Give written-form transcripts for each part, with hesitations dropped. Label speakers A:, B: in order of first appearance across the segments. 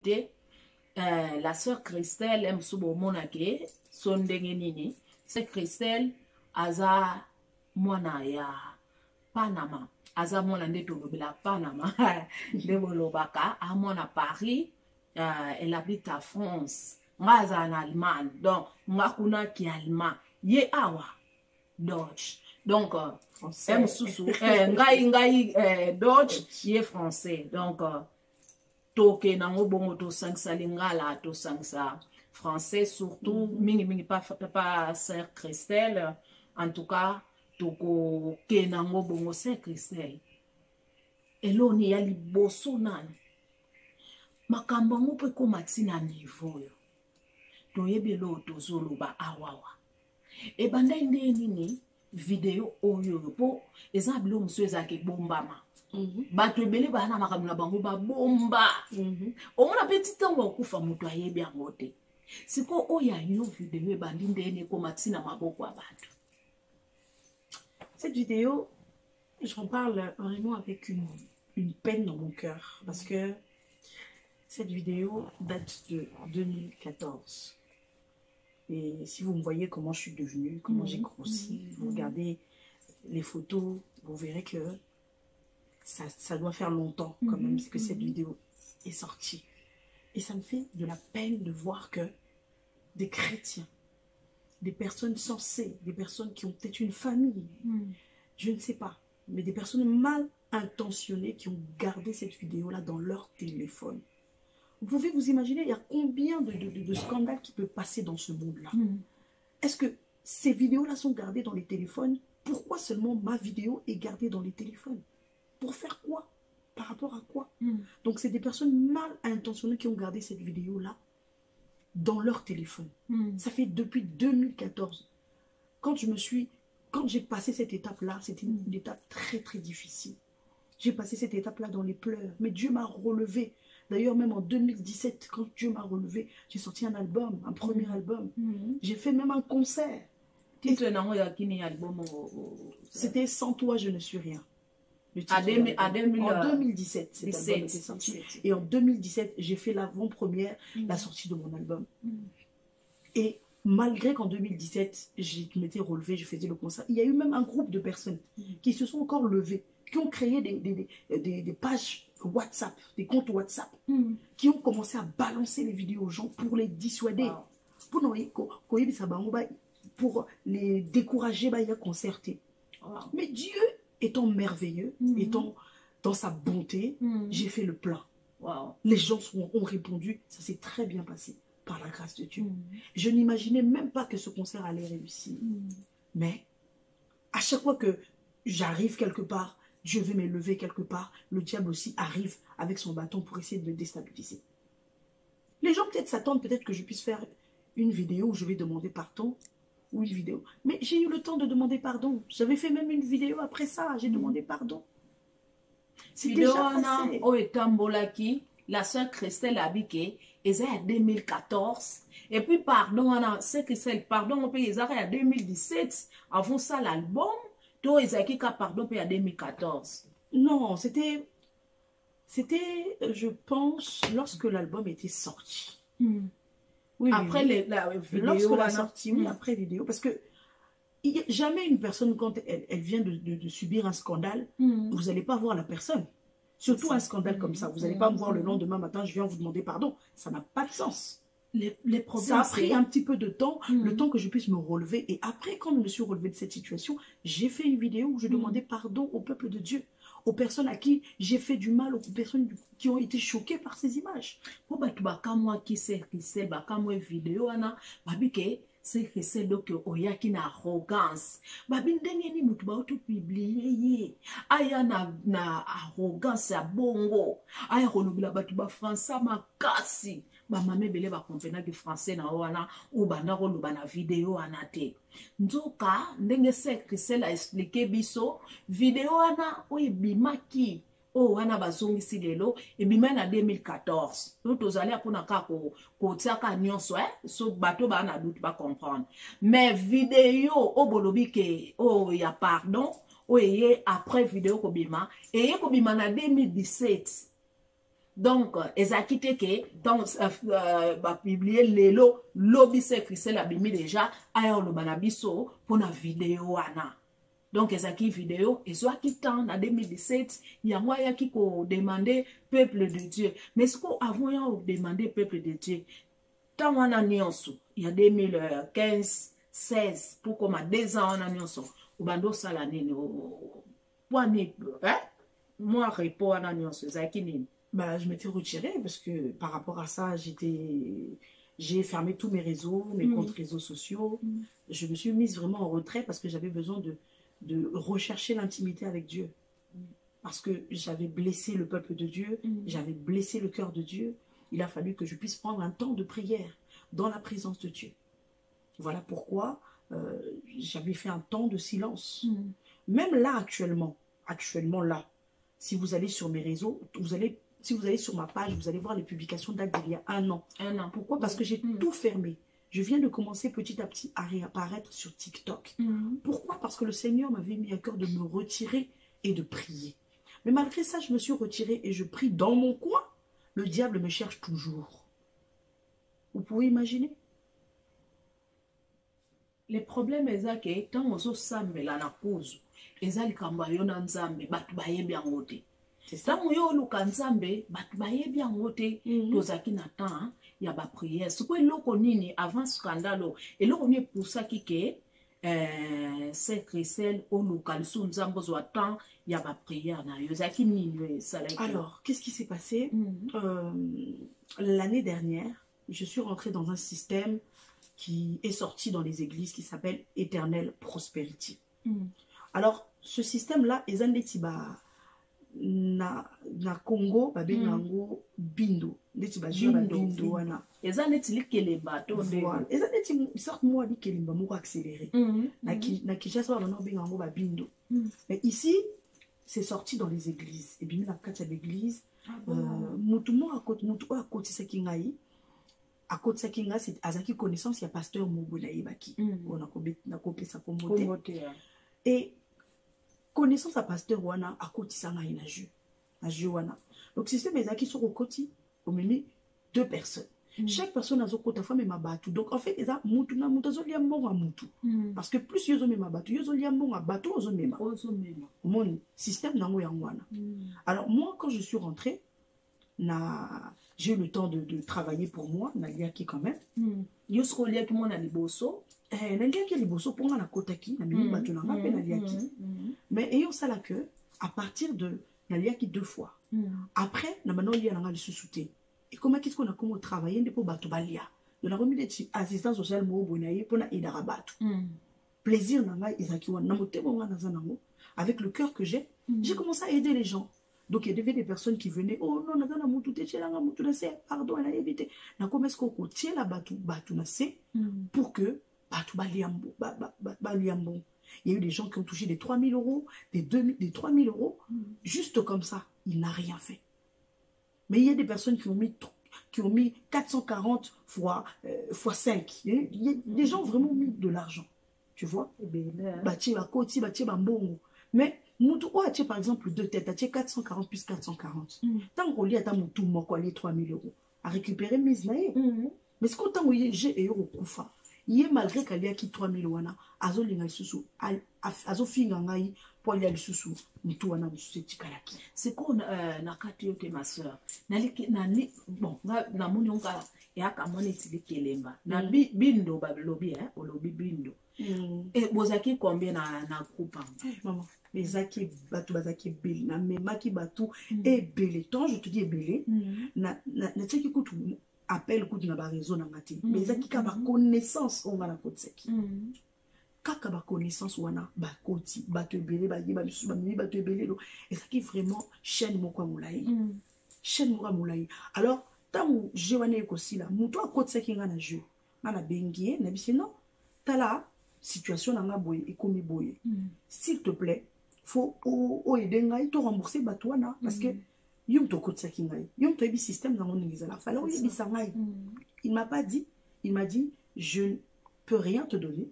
A: te. La sœur Christelle aime subo monake sondenge nini. C'est Christelle aza mwana ya Panama. Aza mwana nde tolobela Panama. De bolobaka a mwana Paris. Elle habite à France. Nga aza en Allemagne. Donc nga kuna ki allemand. Ye awa Dutch. Donc français. Ngai Dutch ye français. Donc toke nango bongo to sangsa lingala to sangsa français surtout mingi pas sœur Christelle en tout cas toko ke nango bongo sœur Christelle eloni ya liboso nani makambo ngo pe ko matina niveau yo to yebelo to zoloba awawa e banda ndeni ni video oyo po ezablo mso ezake bombama bato ebele bana makambo na bango ba bomba omona petit temps okufa mutu ayebi yango te siko oya yo video ebandi ndeni ko matina maboko ya bato.
B: Cette vidéo, j'en parle vraiment avec une peine dans mon cœur parce que cette vidéo date de 2014. Et si vous me voyez comment je suis devenue, comment j'ai grossi, vous regardez les photos, vous verrez que ça doit faire longtemps quand même que cette vidéo est sortie. Et ça me fait de la peine de voir que des chrétiens, des personnes sensées, des personnes qui ont peut-être une famille, je ne sais pas, mais des personnes mal intentionnées qui ont gardé cette vidéo-là dans leur téléphone. Vous pouvez vous imaginer, il y a combien de scandales qui peuvent passer dans ce monde-là. Est-ce que ces vidéos-là sont gardées dans les téléphones? Pourquoi seulement ma vidéo est gardée dans les téléphones? Pour faire quoi? Par rapport à quoi? Donc, c'est des personnes mal intentionnées qui ont gardé cette vidéo-là dans leur téléphone. Ça fait depuis 2014. Quand j'ai passé cette étape-là, c'était une étape très, très difficile. J'ai passé cette étape-là dans les pleurs. Mais Dieu m'a relevé. D'ailleurs, même en 2017, quand Dieu m'a relevé, j'ai sorti un album, un premier album. J'ai fait même un concert. C'était Sans toi, je ne suis rien. En 2017, cet album était sorti. Et en 2017, j'ai fait l'avant-première, la sortie de mon album. Et malgré qu'en 2017, je m'étais relevée, je faisais le concert, il y a eu même un groupe de personnes qui se sont encore levées, qui ont créé des pages WhatsApp, des comptes WhatsApp, qui ont commencé à balancer les vidéos aux gens pour les dissuader, pour les décourager à concerter. Mais Dieu étant merveilleux, étant dans sa bonté, j'ai fait le plein. Les gens ont répondu, ça s'est très bien passé par la grâce de Dieu. Je n'imaginais même pas que ce concert allait réussir. Mais à chaque fois que j'arrive quelque part, Dieu veut m'élever quelque part, le diable aussi arrive avec son bâton pour essayer de me déstabiliser. Les gens peut-être s'attendent peut-être que je puisse faire une vidéo où je vais demander pardon, ou une vidéo. Mais j'ai eu le temps de demander pardon. J'avais fait même une vidéo après ça, j'ai demandé pardon.
A: C'est déjà passé. La sœur Christelle Abike, elle est en 2014. Et puis pardon, c'est Christelle, pardon, on peut y en 2017. Avant ça, l'album, toi, Isaac, pardon, en 2014.
B: Non, c'était, je pense, lorsque l'album était sorti. Oui, après la vidéo, lorsque la sortie, oui, après vidéo, parce que jamais une personne, quand elle vient de subir un scandale, vous n'allez pas voir la personne. Surtout un scandale comme ça. Vous n'allez pas me voir le lendemain matin, je viens vous demander pardon. Ça n'a pas de sens.
A: Les problèmes,
B: ça a pris un petit peu de temps, le temps que je puisse me relever. Et après, quand je me suis relevée de cette situation, j'ai fait une vidéo où je demandais pardon au peuple de Dieu, aux personnes à qui j'ai fait du mal, aux personnes qui ont été choquées par ces images.
A: Pour moi qui c'est vidéo, c'est que c'est donc oyaki na arrogance. Babi ndenge ni mutu ba auto publier aya na arrogance ya bongo. Aya kolobela batu ba français makasi. Ba mame bele ba comprendre que français na wana ou bana koloba na vidéo anate. Nzoka ndenge c'est que c'est la expliquer biso vidéo ana oyebimaki. Oh, wana bazongisi lelo ebima na 2014. Nous tozali apona ka ko tiaka nyonso so bato ba na doute ba comprendre. Mais vidéo o bolobi ke oh ya pardon o ye après vidéo ko bima et ko bima na 2017. Donc, ezaki te ke donc publier lelo lobi se Christelle abimi déjà aya oloba na biso pona vidéo wana. Donc ezaki vidéo ezwaki temps na 2017 yango ayaki ko demander peuple de Dieu. Mais ce qu'on avant ya demander peuple de Dieu. Tant wana nyonso ya 2015 16 pour comme 2 ans wana nyonso ubando sala nini poani moi repos wana nyonso ezaki nini.
B: Bah, je m'étais retirée parce que par rapport à ça, j'ai fermé tous mes réseaux, mes comptes réseaux sociaux. Je me suis mise vraiment en retrait parce que j'avais besoin de rechercher l'intimité avec Dieu. Parce que j'avais blessé le peuple de Dieu, j'avais blessé le cœur de Dieu. Il a fallu que je puisse prendre un temps de prière dans la présence de Dieu. Voilà pourquoi j'avais fait un temps de silence. Même là, actuellement là, si vous allez sur mes réseaux, si vous allez sur ma page, vous allez voir les publications datent d'il y a 1 an. Pourquoi? Parce que j'ai tout fermé. Je viens de commencer petit à petit à réapparaître sur TikTok. Pourquoi? Parce que le Seigneur m'avait mis à cœur de me retirer et de prier. Mais malgré ça, je me suis retirée et je prie dans mon coin. Le diable me cherche toujours. Vous pouvez imaginer?
A: Les problèmes ezake tant ozo sambela na kuzu ezali kamba yona nzambe batu bayebi yango te. Tango yo luka nzambe batu bayebi yango te tozaki na temps ya ba prière. Siko eloko nini avant scandalo eloko ni pusaki ke c'est Christelle oluka lisu nzambo zo temps ya ba prière na yo zaki nini salaki.
B: Alors, qu'est-ce qui s'est passé? L'année dernière, je suis rentrée dans un système qui est sorti dans les églises qui s'appelle Éternel Prosperity. Alors, ce système-là, ezandetiba na Congo, babengango bindo. Ndetiba bindo wana.
A: Ezandeti kelemba to de.
B: Voilà. Ezandeti sorte moi di kelemba moko accéléré. Na Kinshasa bana bengango ba bindo. Mais ici, c'est sorti dans les églises. Et bien, dans le cas de l'église, mutumo à côté sakingai. À côté sakinga, c'est azaki connaissance, il y a pasteur Mobula Ibaki. On a copié sa communauté. Et connaissance à pasteur Wana, à côté sangai na jeu wana. Donc, système ezaki sur au côté, au même 2 personnes. Chaque personne a son côté femme et ma batu. Donc, en fait, eza mutu na mutu zoli ambonga mutu. Parce que plus yozo me ma batu, yozo li ambonga batu ozo mema. Mon système nango yangwana. Alors, moi, quand je suis rentrée, j'ai eu le temps de travailler pour moi, naliaki quand même.
A: Yosko liaki mo na liboso.
B: Naliaki liboso pour na kotaki, na mimi batu na ngape naliaki. Mais ayant ça là que, à partir de naliaki 2 fois. Après, na mano lia nanga lisusuté. Et comment qu'est-ce qu'on a comme travailler pour batu balia. On a remis des assistants sociaux mo bonaye pour na idara batu. Plaisir nanga izaki wana na motema wana zanango. Avec le cœur que j'ai commencé à aider les gens. Donc, il y avait des personnes qui venaient, oh non, on a moutou, pardon, on a évité. Na comme est-ce qu'on tient la batu na se pour que batu baliambo. Il y a eu des gens qui ont touché des 3 000 euros, des 3 000 euros, juste comme ça. Il n'a rien fait. Mais il y a des personnes qui ont mis 440 fois 5. Il y a des gens vraiment mis de l'argent. Tu vois? Mais Moutou, par exemple, 2 têtes, tu 440 plus 440. Tant qu'on lit à ta moutou, moi, 3 000 euros, à récupérer mes naïs. Mais ce qu'on t'a envoyé, j'ai eu au Koufa. Il y a malgré qu'il y a qui 3 000 euros, azo linga susu, azo finga ngai, pour aller à susu, moutou wana musu tikalaki.
A: C'est qu'on na kati yoke ma soeur. Bon, na moni onka ya kamone tili kelemba. Na bindo babilobi olobi bindo. Et bozaki combien na groupe?
B: Maman. Les zaki batu bazaki belé na memaki batu et belé tant je te dis belé na tiki kutu appel kutu na ba réseau na ngati mais zaki ka ba connaissance on va na kotseki kaka ba connaissance wana ba koti batu belé ba yiba bisu ba mi batu belé et zaki vraiment chaîne moko moulayi alors tant je wana ekosi la muto a kotseki nga na jeu na bengie na bisi non tala situation na nga boye ekomi boye s'il te plaît faut aider ngai to rembourser batouana parce que yum to kotsa kingai yum to ebi système dans mon ngizala fallait o yebi sangai. Il m'a pas dit, il m'a dit je ne peux rien te donner,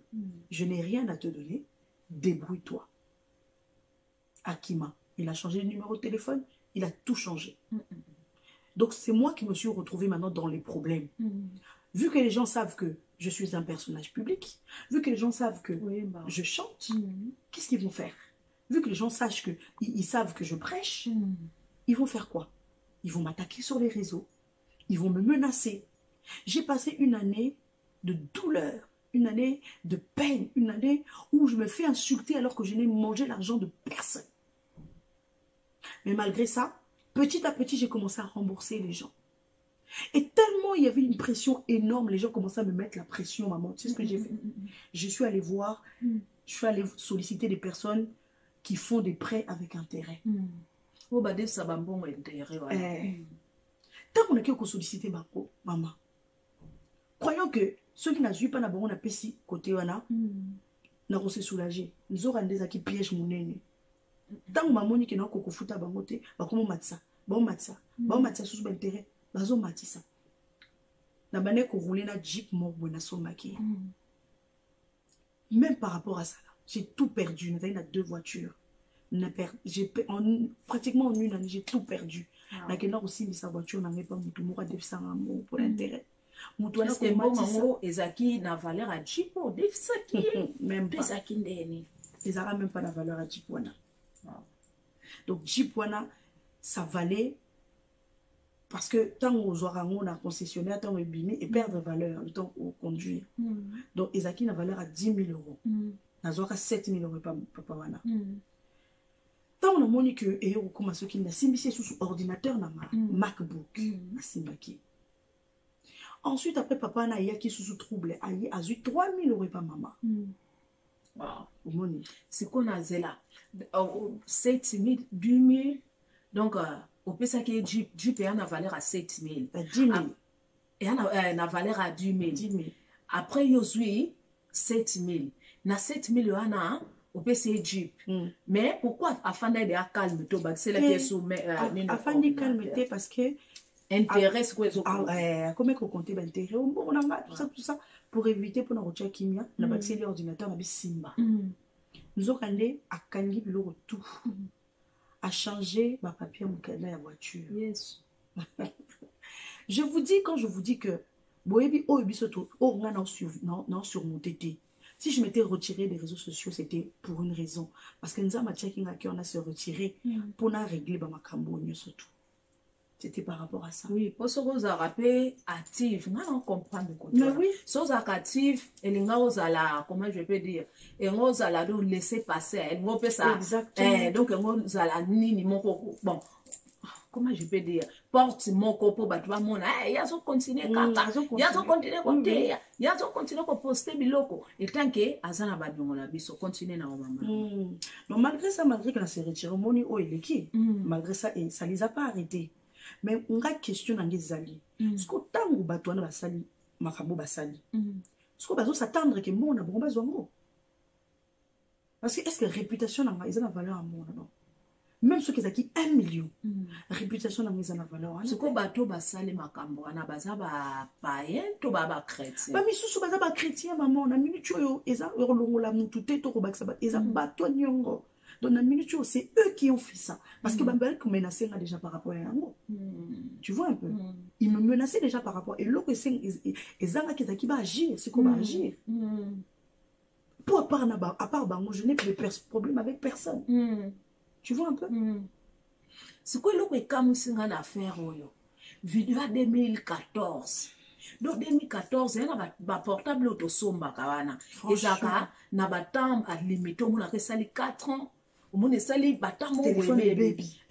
B: je n'ai rien à te donner, débrouille-toi. Akima, il a changé le numéro de téléphone, il a tout changé. Donc, c'est moi qui me suis retrouvée maintenant dans les problèmes. Vu que les gens savent que je suis un personnage public, vu que les gens savent que je chante, qu'est-ce qu'ils vont faire? Vu que les gens sachent que, ils savent que je prêche, ils vont faire quoi? Ils vont m'attaquer sur les réseaux, ils vont me menacer. J'ai passé une année de douleur, une année de peine, une année où je me fais insulter alors que je n'ai mangé l'argent de personne. Mais malgré ça, petit à petit, j'ai commencé à rembourser les gens. Et tellement il y avait une pression énorme, les gens commençaient à me mettre la pression, maman. Tu sais ce que j'ai fait? Je suis allée voir, je suis allée solliciter des personnes qui font des prêts avec intérêt.
A: Oh, bah, ça va bon intérêt, voilà.
B: Tant qu'on a qu'à solliciter maman, croyons que ceux qui n'ont pas na bon, on a pessi côté wana, na on s'est soulagé. Nous aurons des qui piègent mon nez. Tant que maman qui n'a qu'au fouta bangote, bah comment matza, bon matza sous intérêt, bah zo matissa. Na bané ko rouler na jeep mort na son maquillé. Même par rapport à ça, j'ai tout perdu. Nous avons 2 voitures. Pratiquement en une année, j'ai tout perdu. Na kena aussi sa voiture n'a pas mutu mora defsa ngamo pour l'intérêt. Mutu na
A: ko matisa ezaki na valeur à jipo defsaki
B: même pas.
A: Pesaki ndeni.
B: Ils n'auront même pas la valeur à Jipwana. Donc Jipwana, ça valait parce que tant aux orangs, on a concessionnaire, tant au bimé et perdre valeur le temps au conduire. Donc Ezaki n'a valeur à 10 000 euros. N'a 7 000 euros papa wana. Tant on a moni que et on commence qui n'a simbissé sous ordinateur na MacBook na simbaki. Ensuite après papa na yaki sous trouble a eu 3 000 euros par maman.
A: Wow. C'est qu'on a là 7 000, 2 000. Donc, au plus que Jeep a une valeur à 7 000.
B: 10 000.
A: Et une valeur à 10 000. Après, il y a 7 000. Na 7 000, au plus c'est Jeep. Mais pourquoi afin d'être calme, c'est la question.
B: Afin d'être calme, parce que.
A: Intérêt, c'est quoi?
B: Comment on compte l'intérêt? Tout ça. Pour éviter pour nous retirer kimia na bâtir l'ordinateur na bisimba nous avons allé à kangi bilo tout à changer ma papier mon cadenas la voiture. Je vous dis quand je vous dis que boyebi o bisoto o nga non sur mon tété. Si je m'étais retiré des réseaux sociaux, c'était pour une raison parce que nous avons checking à qui on a se retiré pour na régler ba makambo surtout. C'était par rapport à ça.
A: Oui, parce que vous avez rappelé active, on comprend de côté.
B: Mais oui.
A: Si vous êtes active, et les gens vous allez, comment je peux dire, et vous allez nous laisser passer. Vous peut ça.
B: Exactement.
A: Donc vous allez ni mon bon. Comment je peux dire, porte mon copo, bah tu vas mon, il y a son continuer kaka, il y a son continuer côté, il y a son continuer à poster biloko. Et tant que azana ba dongola biso continue na maman.
B: Donc malgré ça, malgré que la série retiré moni o il est qui, malgré ça, et ça les a pas arrêtés. Mais on a question dans les alliés. Est-ce que tant que batouana basali, makabo basali. Est-ce que bateau s'attendre que mon a bon besoin mot. Parce que est-ce que réputation n'a ils ont la valeur à mon non. Même ceux qui ont acquis 1 million, réputation n'a ils ont la valeur.
A: Est-ce que bateau basali makambo ana bazaba païen to baba chrétien.
B: Ba mi susu bazaba chrétien maman na minute yo eza rolongo la mutute to ko baksa eza bato nyongo. Dans la minute, c'est eux qui ont fait ça. Parce que Bambel me menaçait déjà par rapport à un mot. Tu vois un peu? Ils me menaçaient déjà par rapport. Et l'autre, c'est qui va agir. C'est qu'on va agir. Pour à part Bango, je n'ai plus de problème avec personne. Tu vois un peu?
A: C'est quoi l'autre comme c'est une affaire? Vidéo 2014. Donc 2014, il y a un portable autosomba kawana. Et ça, il y a un temps à limiter. On a sali 4 ans. On a sali batam
B: téléphone baby.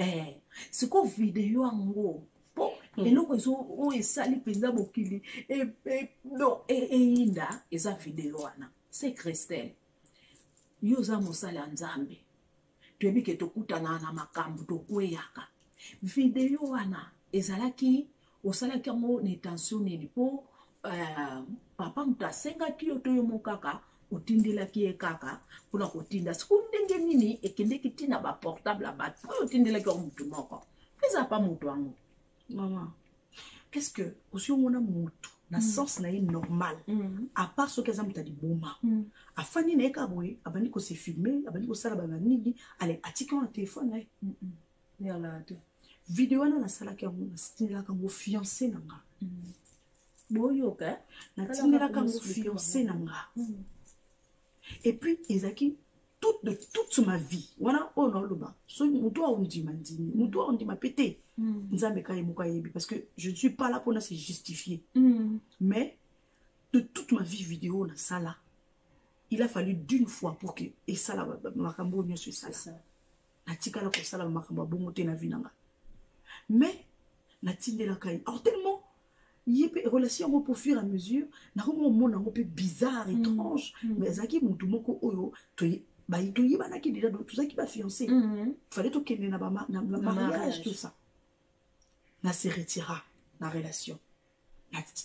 A: C'est quoi vidéo en gros? Bon, et nous on est sali penda bokili. Et non, et inda, et ça vidéo ana. C'est Christelle. Yoza mosala nzambe. Tu es que tokutana na makambu to kweyaka. Vidéo ana ezalaki osalaki yango na intention nini po papa mutu asengaki yo to yo mokaka otindelaki ye kaka mpona kotinda siku ndenge nini ekendeki ntina baportable ya bato oyo otindelaki yango mutu moko eza pa mutu yango.
B: Maman, qu'est-ce que osi omona mutu na sens na ye normal à part soki aza mutu aliboma afandi na ye ka boye abandi kose filme abandi kosala bana nini ale atiki wana telefone na ye
A: yala te
B: vidéo wana nasalaki yango natindelaka yango fiancé na nga
A: boyoka
B: natindelaka yango fiancé na nga et puis ezalaki de toute ma vie wana oyo naoloba so moto aondima ndimi moto aondima pete nzambe kayemuka yebi parce que je ne suis pas là pour se justifier mais de toute ma vie vidéo nasala il a fallu d'une fois pour que esala makambo nyonso esala natikala kosala makambo bongo te na vie nanga mais natindelaka ye alors tellement yé relation au fur et à mesure na ko mona ngo pe bizarre étrange mais ezaki mutu moko oyo to ba ito yibana ki déjà tout ça qui va fiancé fallait to kende na mariage tout ça na se retira na relation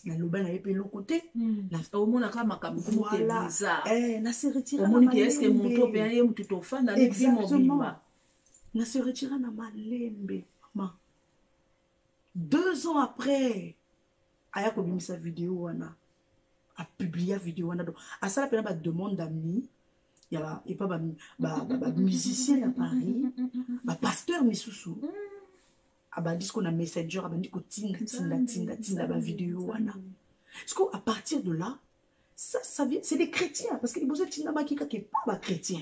B: na loba na yepe l'autre côté
A: na au mona kama makambo bizarre
B: na se retira
A: au moni est-ce que mutu pe ye mutu to fanda na vie mobimba
B: na se retira na malembe ma 2 ans après aya ko bimisa vidéo wana a publié vidéo wana donc à ça la peine ba demande d'amis il y a pas ba musicien à Paris ba pasteur misusu aba dit qu'on a messenger aba dit ko tinda ba vidéo wana parce que à partir de là ça vient c'est des chrétiens parce que ils besoin tinda ba qui pas ba chrétien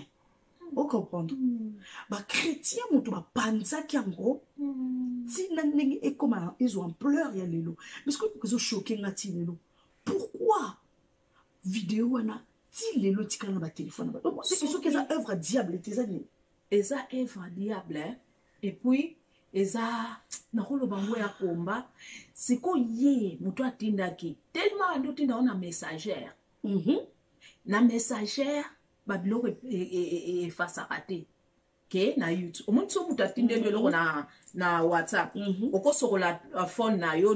B: vous comprendre ba chrétien mutu ba panza kiango tinda ndenge et comment ils ont pleur ya lelo parce que ils ont choqué ngati lelo pourquoi vidéo wana ti lelo tikana na ba téléphone ba donc c'est ce que ça œuvre diable tes amis
A: eza œuvre diable et puis eza na holo bango ya komba siko ye mutu atindaki tellement ando tinda ona messagère na messagère ba biloko e face à rater ke na YouTube omuntu so mutu atindeli loko na WhatsApp okosokola phone na yo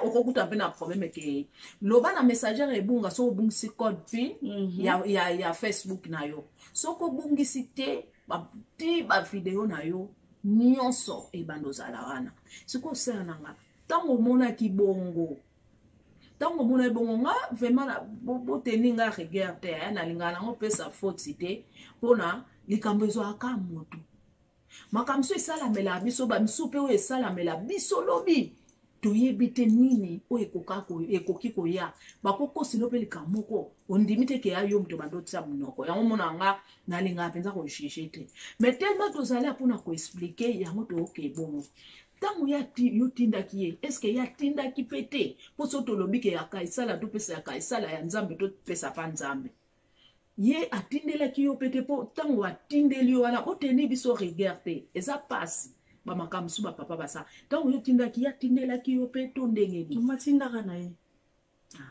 A: okokuta pe na problème ke loba na messagère ebunga so obungisi code pin ya Facebook na yo so ko bungisi te ba video na yo nyonso ebandozala wana siko sera nanga tango mona ki bongo tango mona bongo nga vraiment bo teninga regarder na lingana ngo pesa faute te pona likambo ezo aka moto makamso esala mela biso ba misupe o esala mela biso lobi toyebi te nini o ekoki koya bakoko sino pe likamoko ondimite ke ayo mto bandotsa munoko yango mona nga nalinga penza ko jije te mais tellement tozala pona ko expliquer yango to ke bongo tango ya yo tinda ki est-ce que ya tinda ki pete po so to lobi ke ya kaisala to pesa ya kaisala ya nzambe to pesa pa nzambe ye atindela ki yo pete po tango atindeli wana oteni biso regarder eza passe ba makamsu ba papa basa tango yo tinda ki ya tindela ki yo pete ndenge ni
B: matinda kana ye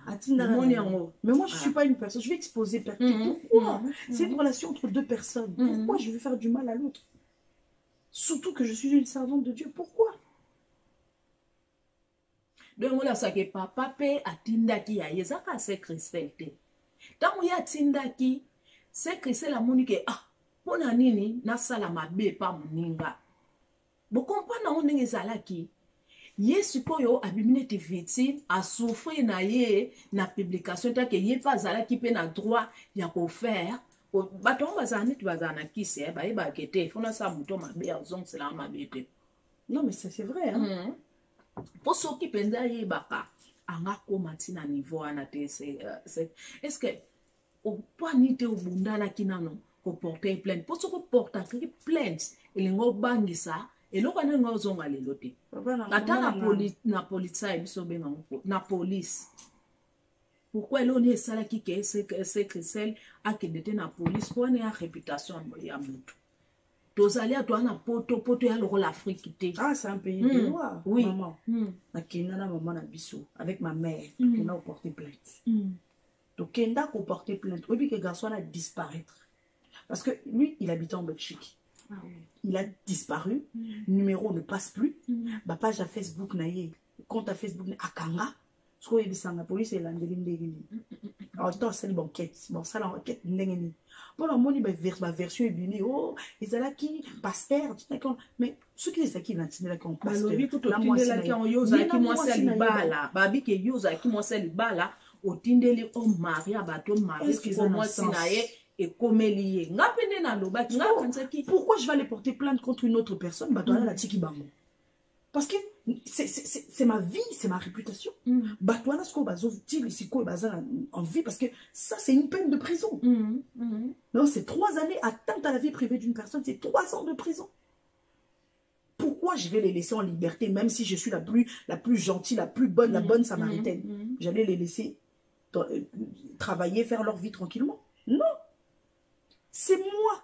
B: atinda yango mais moi je suis pas une personne je vais exposer pourquoi c'est une relation entre deux personnes pourquoi je vais faire du mal à l'autre surtout que je suis une servante de Dieu pourquoi
A: donc voilà ça que papa pe atinda ki ya yezaka c'est Christelle te tango ya tindaki c'est Christelle amoni ke pona nini na sala mabe pa muninga bo comprendre on ndenge zalaki Yesu koyo abimine te victime a souffrir na ye na publication ta ke ye pa zalaki pe na droit ya ko faire bato bazana tu bazana kise ba e ba kete fona sa muto mabe ya zong c'est la mabe te
B: non mais c'est vrai hein
A: pour ceux qui pensent y baka anga ko matina niveau ana te c'est est-ce que au point ni te obundana kinano ko porter plainte pour ceux qui porter plainte elingo bangisa eloko na ngo zonga lelo te ata na police biso benga na police pourquoi l'on est sala ki ke c'est Christelle akendete na police pour na réputation ya mutu tozali atwana poto ya loko l'Afrique te
B: c'est un pays de loi
A: oui
B: maman na kenda na maman na biso avec ma mère qui n'a porté plainte donc kenda ko porter plainte oui que garçon a disparaître parce que lui il habitait en Belgique il a disparu numéro ne passe plus ba page à Facebook na ye compte à Facebook na akanga so il sanga police et landeli ndengeni alors toi c'est une enquête bon ça l'enquête ndengeni pour la moni ba version ebini ezalaki pasteur d'accord mais ce qui est qui n'atinela comme pasteur
A: la moitié la qui on yoza ki mwasa libala babi ke yoza ki mwasa libala otindeli o maria bato marie ko mwasi na ye et comme lié ngapene na loba ki ngakanzaki
B: pourquoi je vais aller porter plainte contre une autre personne bato na tiki bango Parce que c'est ma vie, c'est ma réputation. Batouana, ce qu'on va dire ici, qu'on va en vie, parce que ça, c'est une peine de prison. Non, c'est 3 années atteinte à la vie privée d'une personne, c'est 3 ans de prison. Pourquoi je vais les laisser en liberté, même si je suis la plus gentille, la plus bonne, la bonne samaritaine? J'allais les laisser travailler, faire leur vie tranquillement. Non. C'est moi.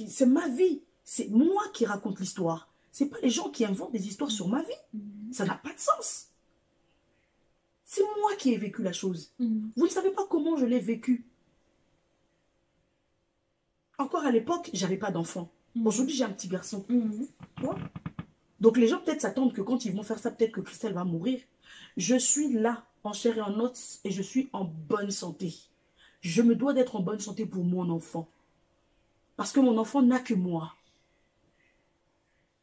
B: C'est ma vie. C'est moi qui raconte l'histoire. Ce n'est pas les gens qui inventent des histoires sur ma vie. Ça n'a pas de sens. C'est moi qui ai vécu la chose. Vous ne savez pas comment je l'ai vécu. Encore à l'époque, je n'avais pas d'enfant. Aujourd'hui, j'ai un petit garçon. Ouais. Donc les gens peut-être s'attendent que quand ils vont faire ça, peut-être que Christelle va mourir. Je suis là, en chair et en os, et je suis en bonne santé. Je me dois d'être en bonne santé pour mon enfant. Parce que mon enfant n'a que moi.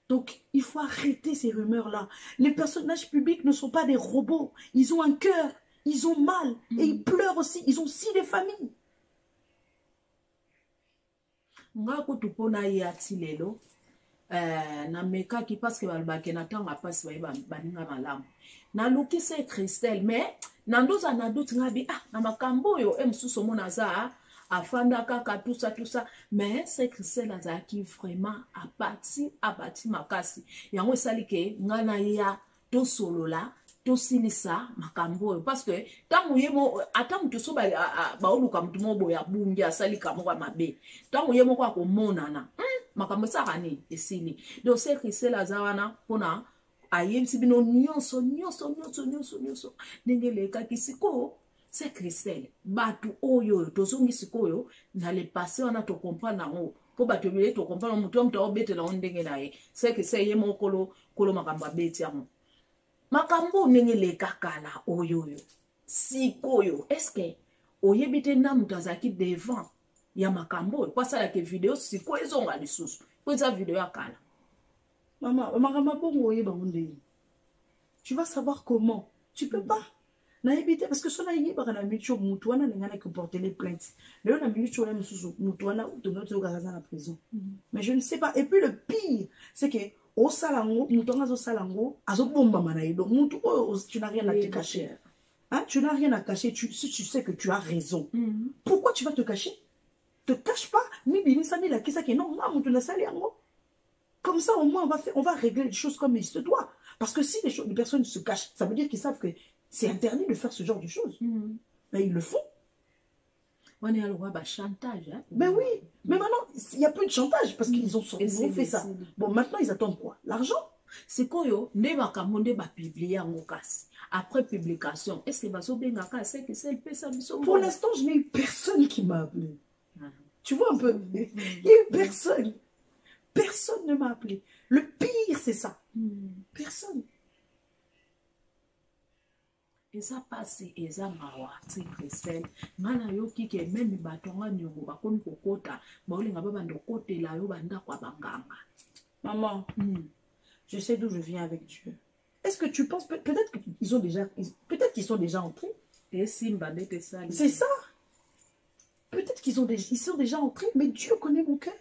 B: Donc, il faut arrêter ces rumeurs-là. Les personnages publics ne sont pas des robots. Ils ont un cœur, ils ont mal, et ils pleurent aussi. Ils ont aussi des familles.
A: Ngako tupona yati lelo na mekaki parce que balbake na tanga passe baninga malamu na lukise Christelle mais na ndoza na doute ngabi na makambo yo emsuso mona za afanda kaka tout ça mais c'est Christelle azaki vraiment apati makasi yango esali ke ngana ya to solola to silisa makambo yo parce que tangu yemo ata mutu so ba oluka mutu mo boya bungi asali kamo kwa mabe tangu yemo kwa ko monana makambo sa kani esili donc c'est Christelle azawana pona ayebisi bino nyonso ndenge lekaki siko c'est Christelle batu oyo tozongi sikoyo na le passé wana to comprendre nango po batu bile to comprendre mutu mtu obetela ndenge naye c'est que c'est yemo kolo makambo abeti yango makambo ndenge lekakala oyo sikoyo est-ce que oyebite na mutu azaki devant ya makambo kwa sala ke video siko ezonga lisusu kwa za video ya kala
B: maman makambo bongo oyeba ndenge tu vas savoir comment tu peux pas na éviter parce que cela y est na micho mutu wana ngana que porter les plaintes le na micho na mususu mutu wana utonga kaza na prison mais je ne sais pas et puis le pire c'est que au salango mutu ngazo salango azobomba mana donc mutu tu n'as rien à te cacher hein tu n'as rien à cacher si tu sais que tu as raison pourquoi tu vas te cacher te cache pas ni binisa ni la kisa que non na mutu na sali yango comme ça au moins on va régler les choses comme il se doit parce que si les personnes se cachent ça veut dire qu'ils savent que c'est interdit de faire ce genre de choses. Mais ils le font.
A: On est à l'ouah chantage. Hein?
B: Ben oui. Mais maintenant, il n'y a plus de chantage parce qu'ils ont fait ça. Bon, maintenant, ils attendent quoi? L'argent?
A: C'est quoi yo? Ne va kamonde ba publier en okas. Après publication, est-ce que va so benga ka c'est que c'est le pesa biso?
B: Pour l'instant, je n'ai eu personne qui m'a appelé. Tu vois un peu? Il n'y a eu personne. Personne ne m'a appelé. Le pire, c'est ça. Personne.
A: Et ça passe et ça mawa c'est Christelle ngana yo kike même batonga nyongo bakoni kokota baolinga baba ndokote la yo banda kwa banganga
B: maman je sais d'où je viens avec Dieu. Est-ce que tu penses peut-être qu'ils ont déjà peut-être qu'ils sont déjà entrés
A: et simba bete ça
B: c'est ça peut-être qu'ils sont déjà entrés mais Dieu connaît mon cœur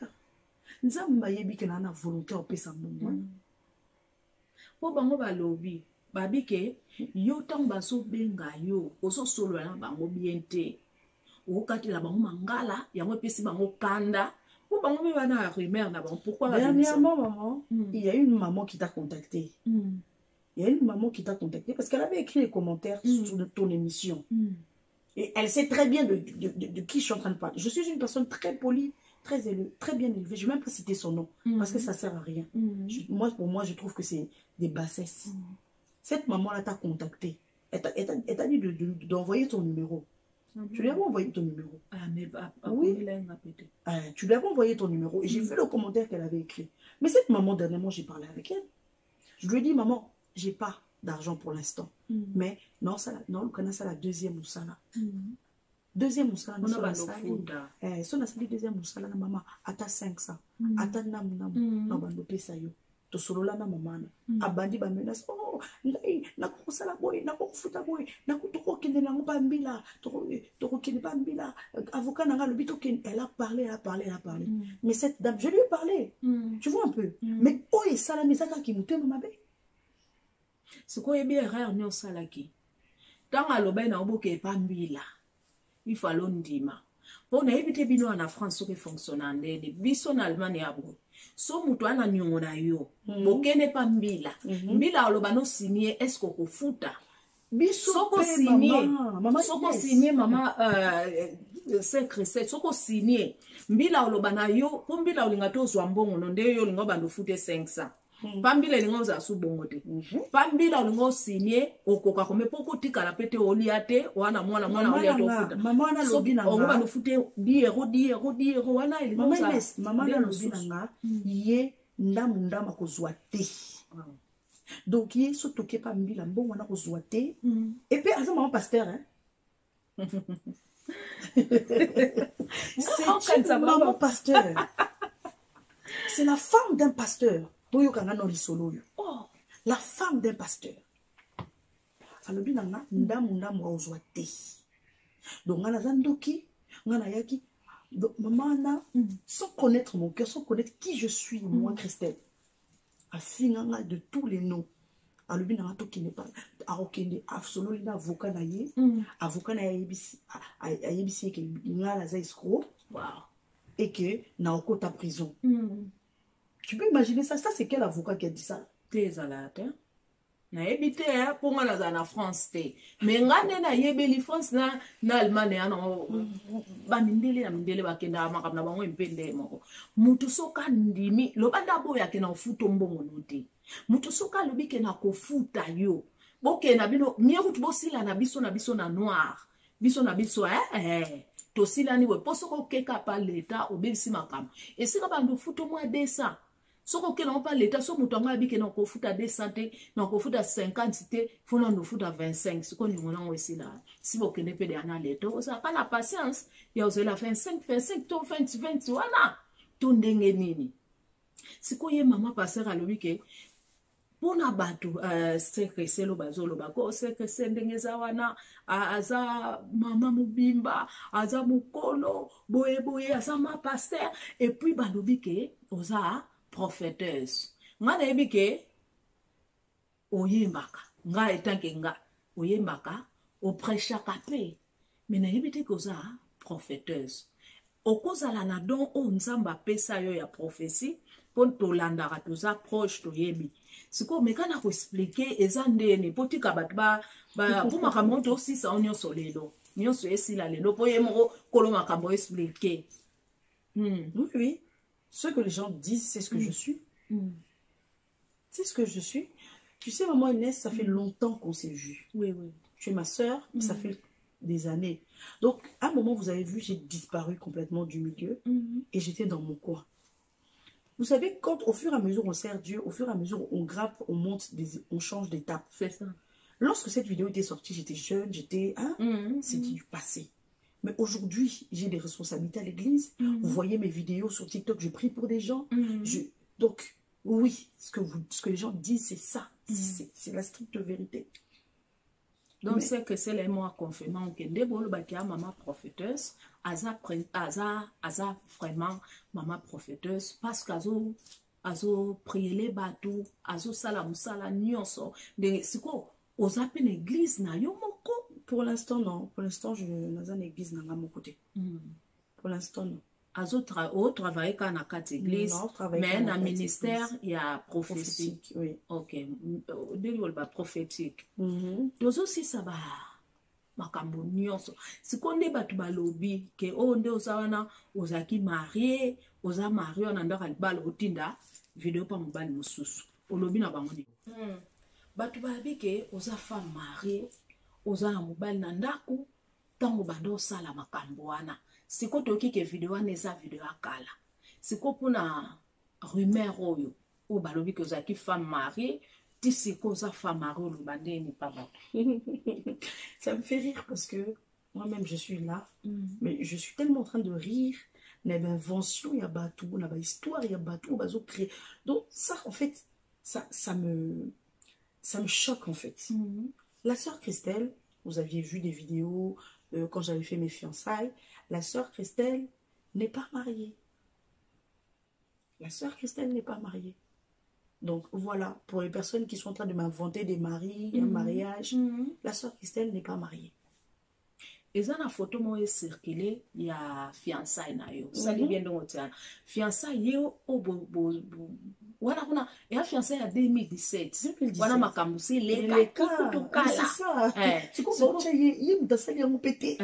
B: nzamba yebi que na volonté en paix sans bon
A: po bango ba lobby babike yo tang baso benga yo oso solo na bango biente okati la bango mangala yango pesi bango kanda po bango be bana rumeur na bango pourquoi
B: dernièrement maman il y a une maman qui t'a contacté il y a une maman qui t'a contacté parce qu'elle avait écrit les commentaires sur ton émission et elle sait très bien de qui je suis en train de parler. Je suis une personne très polie très élevée, très bien élevée. Je ne vais même pas citer son nom parce que ça ne sert à rien. Pour moi, je trouve que c'est des bassesses. Cette maman-là t'a contacté. Elle t'a dit d'envoyer ton numéro. Tu lui avais envoyé ton numéro.
A: Oui.
B: Tu lui avais envoyé ton numéro. Et j'ai vu le commentaire qu'elle avait écrit. Mais cette maman, dernièrement, j'ai parlé avec elle. Je lui ai dit, maman, j'ai pas d'argent pour l'instant. Mais non, le canal, c'est la deuxième moussala. Deuxième moussala. Son asali deuxième moussala, maman, ata 500. Ata nam, non, bando pesa yo. To solola na mamana abandi ba menace ngai nakosala boy nakofuta boy nakutoko kende na ngobambila to kende bambila avocat nanga le bito ken elle a parlé mais cette dame je lui ai parlé tu vois un peu mais oh et ça la misaka qui mutema mabe
A: sikoyo ebi erreur ni osalaki ntango alobai na oboka epambila ifo alondima mpo nayebi te bino na France soki efonctionna ndeni biso na Allemagne ya boye so mutu ana niongo na yo bokende pa mbila mbila aloba no sinie eske okofuta
B: biso
A: soko sinie mama secret soko sinie mbila oloba na yo po mbila olinga to zwa mbongo no nde yo olinga bando fute 500 pambila elinga oza su bongo te pambila olinga osinie okoka kome poko tikala pete olia te wana mwana olia tofuta
B: mama na lobi na
A: nga bando fute 10 euro wana elinga oza
B: mama na lobi na nga ye ndama kozwa te donc ye so toke pa mbila mbongo wana kozwa te et puis aza mama pasteur hein. C'est une maman pasteur. C'est la femme d'un pasteur. Oh. La femme d'un pasteur. Alors, donc, maman, sans connaître mon cœur, sans connaître qui je suis, moi, Christelle, a fini de tous les noms. Alors, qui n'est pas absolument avocat naïe, avocat naïe, et que na okota prison. Tu peux imaginer ça? Ça, c'est quel avocat qui a dit ça?
A: T'es alate. Na ebite ya pour moi na France te. Mais ngane na yebeli France na Allemagne ana ba mindele na mindele bakenda makabna bango empende moko. Mutu soka ndimi lo banda boya ke na futo mbongo note. Mutu soka lobi ke na kofuta yo. Boke na bino mieux tu bosila na biso na noir. Biso na biso tosila ni we posoko keka pa l'État obelisi makam. Et si ka bando futo moi 200 soko ke na pa l'État so mutu anga bike na kofuta 200 te na kofuta 50 te fona no futa 25 siko ni ngona wesila si bokene pe de ana l'État osa pas la patience ya ozela 25 to 20 wana to ndenge nini siko ye mama passer alobi ke pona bato sekre lo bazolo bako sekre ndenge za wana aza mama mubimba aza mukolo boye aza ma pasteur et puis balobi ke oza prophéteuse ngana ebike oyembaka nga etanke nga oyembaka oprêchaka pe mais na yebite ko oza prophéteuse okozala na don o nzamba pesa yo ya prophétie pon to landaka toza proche to yebi siko mekana ko expliquer eza ndeni potika bat ba pour makambo to aussi ça onyo solelo nyonso esila lelo po yemoko kolo makambo expliquer
B: oui. Ce que les gens disent, c'est ce que je suis. C'est ce que je suis. Tu sais, maman Inès, ça fait longtemps qu'on s'est vu.
A: Oui.
B: Tu es ma soeur, ça fait des années. Donc, à un moment, vous avez vu, j'ai disparu complètement du milieu et j'étais dans mon coin. Vous savez, quand au fur et à mesure on sert Dieu, au fur et à mesure on grimpe, on monte, on change d'étape.
A: C'est ça.
B: Lorsque cette vidéo était sortie, j'étais jeune, j'étais... C'était du passé. Mais aujourd'hui, j'ai des responsabilités à l'église. Vous voyez mes vidéos sur TikTok, je prie pour des gens. Donc, oui, ce que les gens disent, c'est ça. C'est la stricte vérité.
A: Donc, c'est que c'est les mots confirmant que Débolo Bakia, maman prophéteuse, aza vraiment maman prophéteuse, parce qu'azo prier les bateaux, azo salam nyonso. C'est quoi? Aux appels église na yo moko.
B: Pour l'instant, non. Pour l'instant, je n'ai pas une église dans mon côté. Pour l'instant, non.
A: Azo travaille quand na quatre église, mais dans ministère il y a prophétique.
B: Oui.
A: Ok. Délire ba prophétique. Dozo si ça va makambo nyonso. Si konde batu balobi ke onde ozawana ozaki marié, oza marié on andaka libala otinda vidéo pa mobali mosusu. Olobi na bango. Batu balobi ke oza femme mariée. Oza na mobali na ndaku tango bando sala makambo wana siko toki ke video wana eza video akala siko pona rumeur oyo o balobi ke oza ki femme mariée ti siko oza femme mariée lo bandeni papa.
B: Ça me fait rire parce que moi-même je suis là mais je suis tellement en train de rire na invention ya batou na ba histoire ya batou bazo créer donc ça en fait ça me choque en fait. La sœur Christelle, vous aviez vu des vidéos quand j'avais fait mes fiançailles. La sœur Christelle n'est pas mariée. La sœur Christelle n'est pas mariée. Donc voilà, pour les personnes qui sont en train de m'inventer des maris, un mariage, la sœur Christelle n'est pas mariée.
A: Eza na photo mo circulé ya fiançailles na yo. Ça dit bien donc tiens. Fiançailles yo wana kuna ya fiançailles ya 2017. Wana makambusi les cas tout kala.
B: C'est ça. Tu comprends il me danser les pété.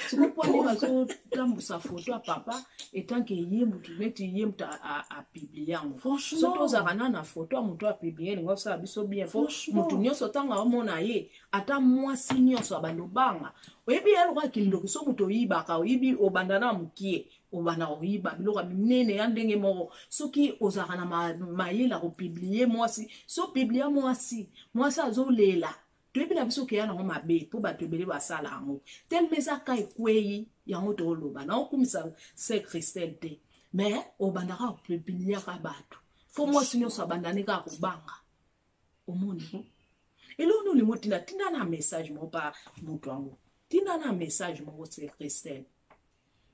A: Tu comprends bazo tambusa photo à papa etant que mutu meti mutu a publier ngo.
B: Franchement,
A: soto za kana na photo mutu a publier ngo sa biso bien fo mutu nyoso tanga omona ye ata mwasi nyoso abandobanga. Oyebi alwa kindoko so mutu yiba ka oyibi obandana mukie obana oyiba biloko minene ya ndenge moko soki ozaka na mayela ko publier mwasi so publier mwasi azolela toyebi na biso ke ya nango mabe po bato ebele basala yango teleme eza ka ekwei yango tooloba na okumisa se Christelle te mais obandaka kopubliaka bato fo mwasi nyonso abandani kaka kobanga omoni eloko olingo tina na message moko pa moto yango tina na message moko se Christelle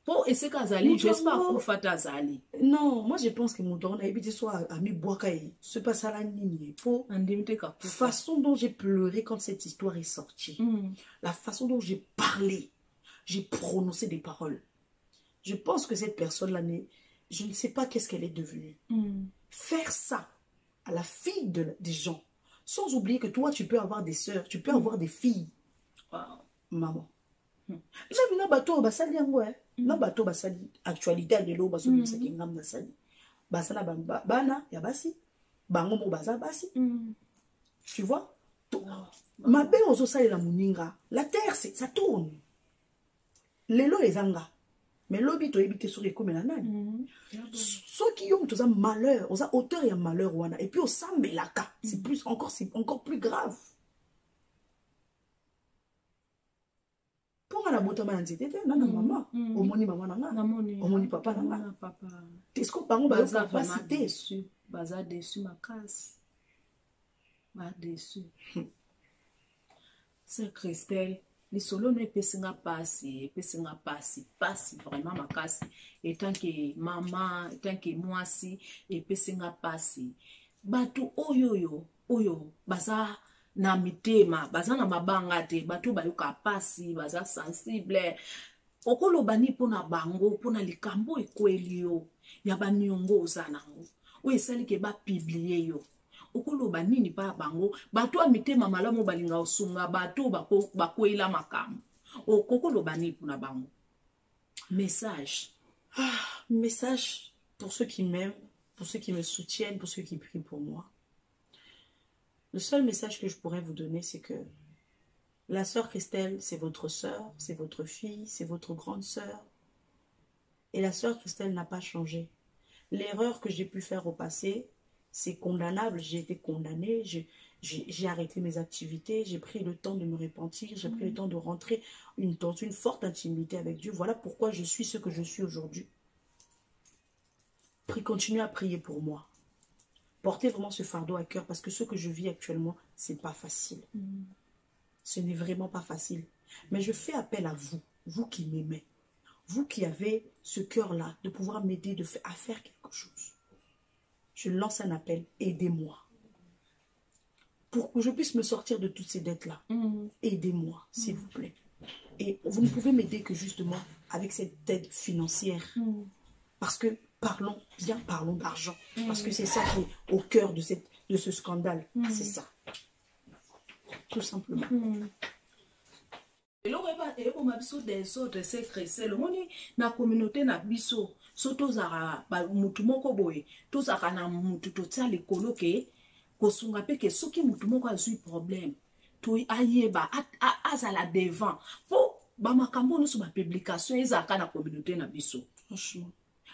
A: po eseka azali j'espère kofata azali.
B: Non, moi je pense que mon don a évité soit ami Boakaï se passe à la ligne pour façon dont j'ai pleuré quand cette histoire est sortie, la façon dont j'ai parlé, j'ai prononcé des paroles. Je pense que cette personne-là, je ne sais pas qu'est-ce qu'elle est devenue. Faire ça à la fille des gens, sans oublier que toi tu peux avoir des sœurs, tu peux avoir des filles. Maman. J'ai vu un bateau, basali yango na bateau basali actualité de l'eau basali ça kingam basali basala bana ya basi bango mo baza basi. Tu vois ma belle ozo sali la muninga la terre ça tourne lelo ezanga mais lobi to ebité sur les comme la nani ceux qui ont tous un malheur aux auteur ya malheur wana et puis au sambelaka c'est encore plus grave. Pour la bota ba nzete te na maman omoni maman nanga omoni papa nanga est-ce que bango baza capacité
A: baza dessus ma casse ba dessus c'est Christelle les solo ne pesinga passi vraiment ma casse et tant que maman tant que moi si et pesinga passi batu oyo baza na mitema baza na mabanga te bato bayoka pasi baza sensible okoloba ni pona bango pona likambo ekweli yo ya baniongo oza nango oyo esali ke bapublie yo okoloba nini pa bango bato a mitema malamu balinga osunga bato bakwela makambo okoloba ni pona bango message
B: pour ceux qui m'aiment, pour ceux qui me soutiennent, pour ceux qui prient pour moi. Le seul message que je pourrais vous donner, c'est que la sœur Christelle, c'est votre sœur, c'est votre fille, c'est votre grande sœur. Et la sœur Christelle n'a pas changé. L'erreur que j'ai pu faire au passé, c'est condamnable. J'ai été condamnée, j'ai arrêté mes activités, j'ai pris le temps de me repentir, j'ai pris le temps de rentrer dans une forte intimité avec Dieu. Voilà pourquoi je suis ce que je suis aujourd'hui. Continuez à prier pour moi. Portez vraiment ce fardeau à cœur parce que ce que je vis actuellement, c'est pas facile. Ce n'est vraiment pas facile. Mais je fais appel à vous, vous qui m'aimez, vous qui avez ce cœur-là de pouvoir m'aider à faire quelque chose. Je lance un appel, aidez-moi. Pour que je puisse me sortir de toutes ces dettes-là. Aidez-moi, s'il vous plaît. Et vous ne pouvez m'aider que justement avec cette aide financière. Parce que parlons d'argent. Parce que c'est ça qui est au cœur de ce scandale. C'est ça. Tout simplement.
A: Na communauté na biso soto zara ba mutu moko boye to zaka na mutu to tsali koloke ko sunga pe ke soki mutu moko azui problème to ayeba azala devant po ba makambo no so ba publication ezaka na communauté na biso franchement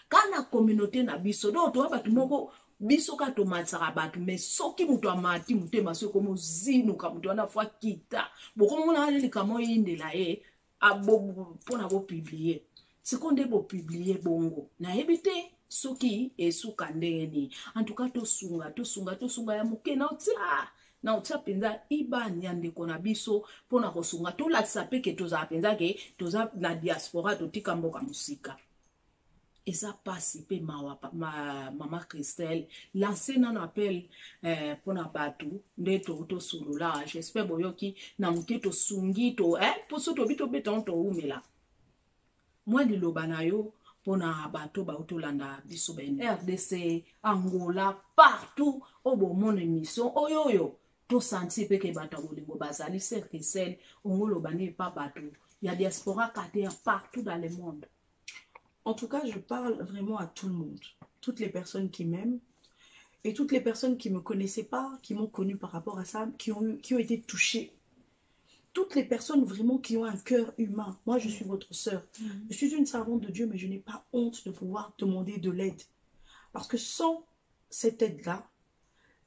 A: kana communauté na biso do to ba moko biso ka to matsaka batu mais soki mutu amati mutema so komo zinu ka mutu ana fwa kita boko mona ale likamo indela abo pona bo publier sikonde bo publier bongo na ebite soki esuka ndeni en tout cas to sunga ya muke na otsa penza ibani ya ndeko na biso pona kosunga to lakisa peke toza penza ke toza na diaspora to tika mboka musika Et ça passe, maman Christelle, lancé un appel pour na batou, to solo là, j'espère boyoki, na mke to sungi to, pour so to bito beton to umela. Moi di lobanayo, pour na bateau landa biso ben RDC, Angola, partout, au bon mon émission, oyoyo, to senti pe ke bata bolingo bazali, c'est Christelle, on lobani pa bateau. Il y a diaspora katea partout dans le monde.
B: En tout cas, je parle vraiment à tout le monde. Toutes les personnes qui m'aiment et toutes les personnes qui ne me connaissaient pas, qui m'ont connue par rapport à ça, qui ont été touchées. Toutes les personnes vraiment qui ont un cœur humain. Moi, je suis votre sœur. Je suis une servante de Dieu, mais je n'ai pas honte de pouvoir demander de l'aide. Parce que sans cette aide-là,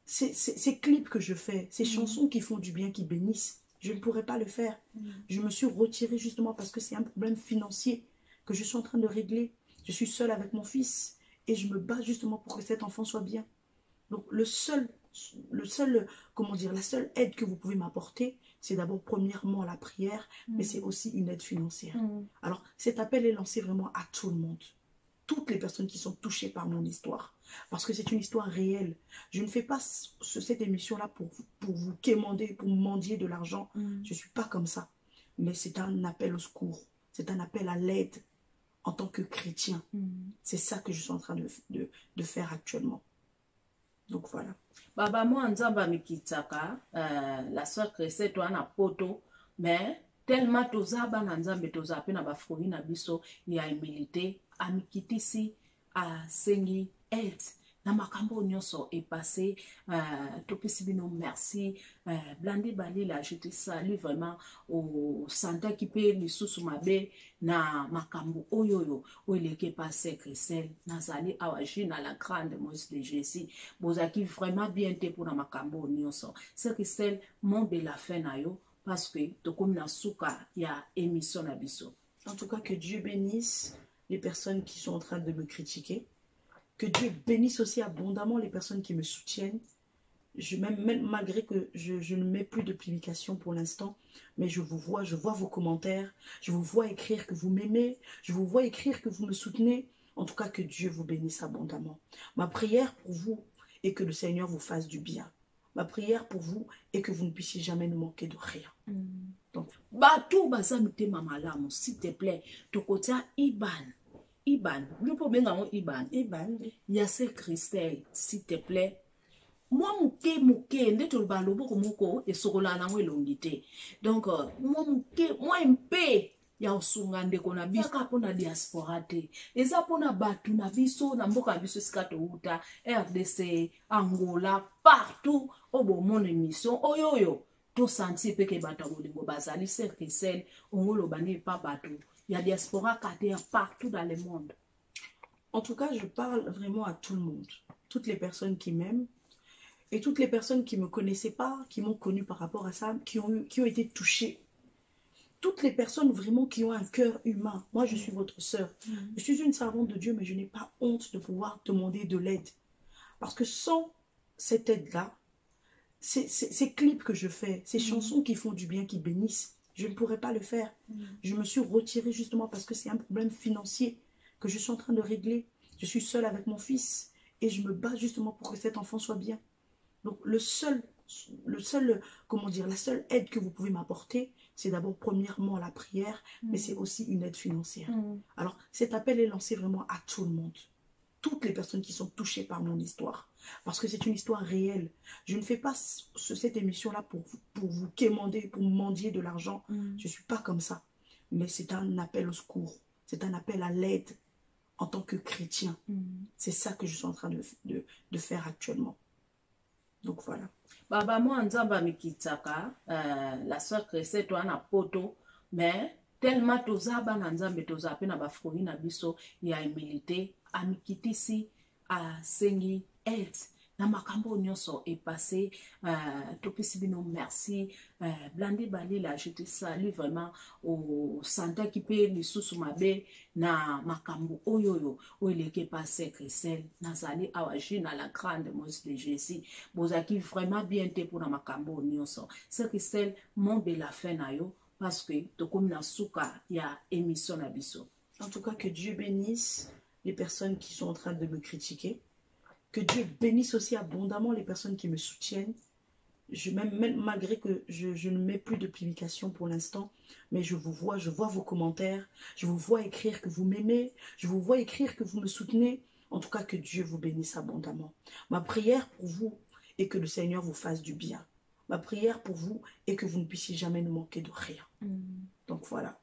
B: ces clips que je fais, ces chansons qui font du bien, qui bénissent, je ne pourrais pas le faire. Je me suis retirée justement parce que c'est un problème financier que je suis en train de régler. Je suis seule avec mon fils et je me bats justement pour que cet enfant soit bien. Donc la seule aide que vous pouvez m'apporter, c'est d'abord premièrement la prière, mais c'est aussi une aide financière. Alors cet appel est lancé vraiment à tout le monde. Toutes les personnes qui sont touchées par mon histoire. Parce que c'est une histoire réelle. Je ne fais pas cette émission-là pour vous quémander, pour mendier de l'argent. Je ne suis pas comme ça. Mais c'est un appel au secours. C'est un appel à l'aide en tant que chrétien. C'est ça que je suis en train de faire actuellement. Donc voilà.
A: Baba moi nzamba mikitaka la sœur Christelle toi na poto mais tellement tozaba na nzambe tozape na bafruit na biso ya humilité amikitisi a sengi aide na makambo nyonso est passé topesi bino merci Blandi Balila je te salue vraiment au santa qui peut lisusu mabe na makambo oyoyo oileke passé Christelle nazali awaji na la grande mose de Jésus bozaki vraiment bien te pour na makambo nyonso c'est Christelle mon de la fin na yo parce que tokomi na suka ya émission na biso.
B: En tout cas que Dieu bénisse les personnes qui sont en train de me critiquer. Que Dieu bénisse aussi abondamment les personnes qui me soutiennent. Même malgré que je ne mets plus de publication pour l'instant, mais je vois vos commentaires, je vous vois écrire que vous m'aimez, je vous vois écrire que vous me soutenez. En tout cas, que Dieu vous bénisse abondamment. Ma prière pour vous est que le Seigneur vous fasse du bien. Ma prière pour vous est que vous ne puissiez jamais nous manquer de rien. Donc,
A: Batou basamite mamalamu, s'il te plaît, tokotia Iban, nous pouvons bien Iban, Yassé Christelle, s'il te plaît. Moi, mouké, ndeto le balobo komoko, et sorola na longité. Donc, moi, mpe, ya osungande kona biso, kapona diaspora te. Eza pona batu na biso, na mboka biso sikato uta, RDC, Angola, partout, obo mon émission, oyoyo, to senti peke bata bolingo bazali, c'est Christelle, ongolo bani pa batu. Il y a diaspora katea partout dans le monde.
B: En tout cas, je parle vraiment à tout le monde. Toutes les personnes qui m'aiment et toutes les personnes qui ne me connaissaient pas, qui m'ont connue par rapport à ça, qui ont été touchées. Toutes les personnes vraiment qui ont un cœur humain. Moi, je suis votre sœur. Je suis une servante de Dieu, mais je n'ai pas honte de pouvoir demander de l'aide. Parce que sans cette aide-là, ces clips que je fais, ces chansons qui font du bien, qui bénissent, je ne pourrais pas le faire. Je me suis retirée justement parce que c'est un problème financier que je suis en train de régler. Je suis seule avec mon fils et je me bats justement pour que cet enfant soit bien. Donc la seule aide que vous pouvez m'apporter, c'est d'abord premièrement la prière, mais c'est aussi une aide financière. Alors cet appel est lancé vraiment à tout le monde. Toutes les personnes qui sont touchées par mon histoire. Parce que c'est une histoire réelle. Je ne fais pas cette émission-là pour vous quémander, pour mendier de l'argent. Je ne suis pas comme ça. Mais c'est un appel au secours. C'est un appel à l'aide en tant que chrétien. C'est ça que je suis en train de faire actuellement. Donc voilà.
A: Baba moi nzamba mikitaka la sœur Christelle toi na poto mais tellement tozaba na nzambe tozape na bafruit na biso ya humilité amikitisi a sengi aide na makambo nyonso est passé topesi bino merci Blandi Balila je te salue vraiment au santa qui peut lisusu mabe na makambo oyoyo oileke passé Christelle nazali awaji na la grande mose de Jésus bozaki vraiment bien te pour na makambo nyonso c'est Christelle mon de la fin na yo parce que tokomi na suka ya émission na biso.
B: En tout cas que Dieu bénisse les personnes qui sont en train de me critiquer. Que Dieu bénisse aussi abondamment les personnes qui me soutiennent. Même malgré que je ne mets plus de publication pour l'instant, mais je vois vos commentaires, je vous vois écrire que vous m'aimez, je vous vois écrire que vous me soutenez. En tout cas, que Dieu vous bénisse abondamment. Ma prière pour vous est que le Seigneur vous fasse du bien. Ma prière pour vous est que vous ne puissiez jamais nous manquer de rien. Donc voilà.